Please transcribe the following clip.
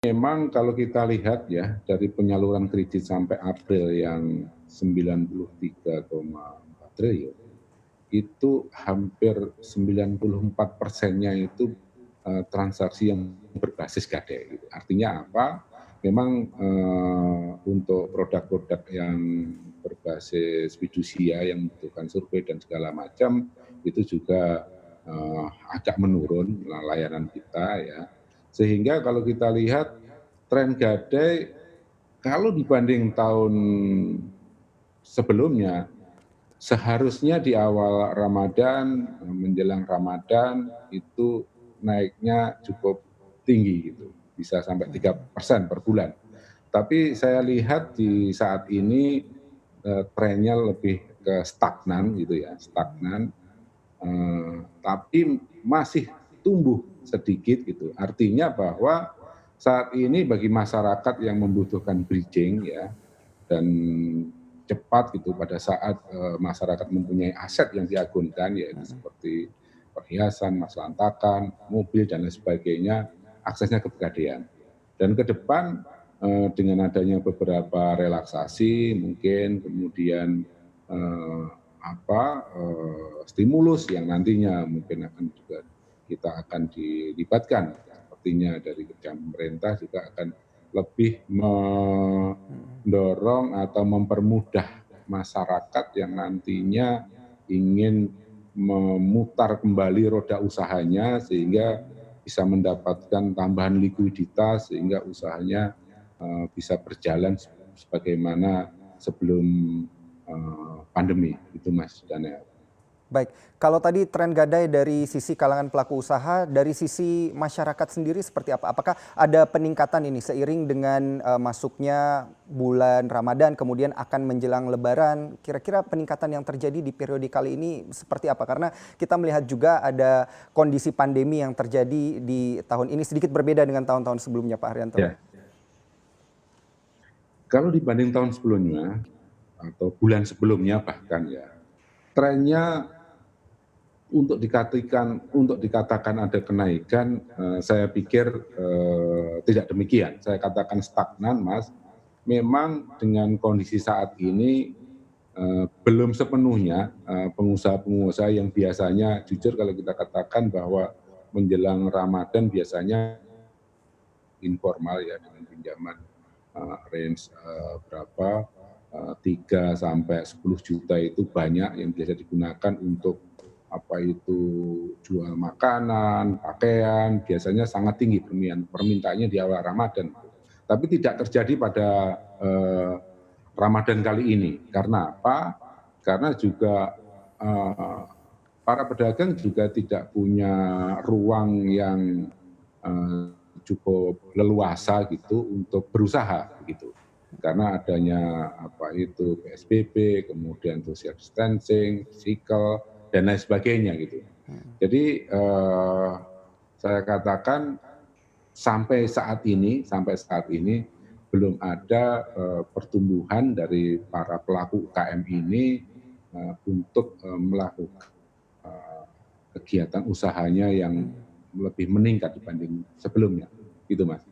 Memang kalau kita lihat ya, dari penyaluran kredit sampai April yang 93,4 triliun, itu hampir 94%-nya itu, transaksi yang berbasis gade gitu. Artinya apa? Memang, untuk produk-produk yang berbasis fidusia yang membutuhkan survei dan segala macam, itu juga, agak menurun layanan kita ya. Sehingga kalau kita lihat tren gadai kalau dibanding tahun sebelumnya, seharusnya di awal Ramadan, menjelang Ramadan itu naiknya cukup tinggi gitu, bisa sampai 3% per bulan. Tapi saya lihat di saat ini, trennya lebih ke stagnan gitu ya, stagnan, tapi masih tumbuh sedikit gitu. Artinya bahwa saat ini bagi masyarakat yang membutuhkan bridging ya, dan cepat gitu pada saat, masyarakat mempunyai aset yang diagunkan, yaitu seperti perhiasan, emas lantakan, mobil dan lain sebagainya, aksesnya ke Pegadaian. Dan ke depan, dengan adanya beberapa relaksasi mungkin, kemudian, eee, stimulus yang nantinya mungkin akan juga kita akan dilibatkan sepertinya dari kerja pemerintah juga akan lebih mendorong atau mempermudah masyarakat yang nantinya ingin memutar kembali roda usahanya sehingga bisa mendapatkan tambahan likuiditas sehingga usahanya, bisa berjalan sebagaimana sebelum, pandemi, itu Mas Daniel. Baik, kalau tadi tren gadai dari sisi kalangan pelaku usaha, dari sisi masyarakat sendiri seperti apa? Apakah ada peningkatan ini seiring dengan, masuknya bulan Ramadan, kemudian akan menjelang Lebaran, kira-kira peningkatan yang terjadi di periode kali ini seperti apa? Karena kita melihat juga ada kondisi pandemi yang terjadi di tahun ini sedikit berbeda dengan tahun-tahun sebelumnya, Pak Haryanto. Ya, kalau dibanding tahun sebelumnya atau bulan sebelumnya bahkan ya, trennya untuk dikatakan ada kenaikan, saya pikir, tidak demikian. Saya katakan stagnan, Mas. Memang dengan kondisi saat ini, belum sepenuhnya, pengusaha-pengusaha yang biasanya jujur kalau kita katakan bahwa menjelang Ramadan biasanya informal ya dengan pinjaman, range, berapa, 3 sampai 10 juta itu banyak yang biasa digunakan untuk apa itu, jual makanan, pakaian, biasanya sangat tinggi permintaannya di awal Ramadan. Tapi tidak terjadi pada, Ramadan kali ini. Karena apa? Karena juga, eee, para pedagang juga tidak punya ruang yang, eee, cukup leluasa gitu untuk berusaha begitu. Karena adanya apa itu, PSBB, kemudian social distancing, physical, dan lain sebagainya gitu. Jadi, saya katakan sampai saat ini belum ada, pertumbuhan dari para pelaku UKM ini, untuk, melakukan, kegiatan usahanya yang lebih meningkat dibanding sebelumnya, gitu Mas.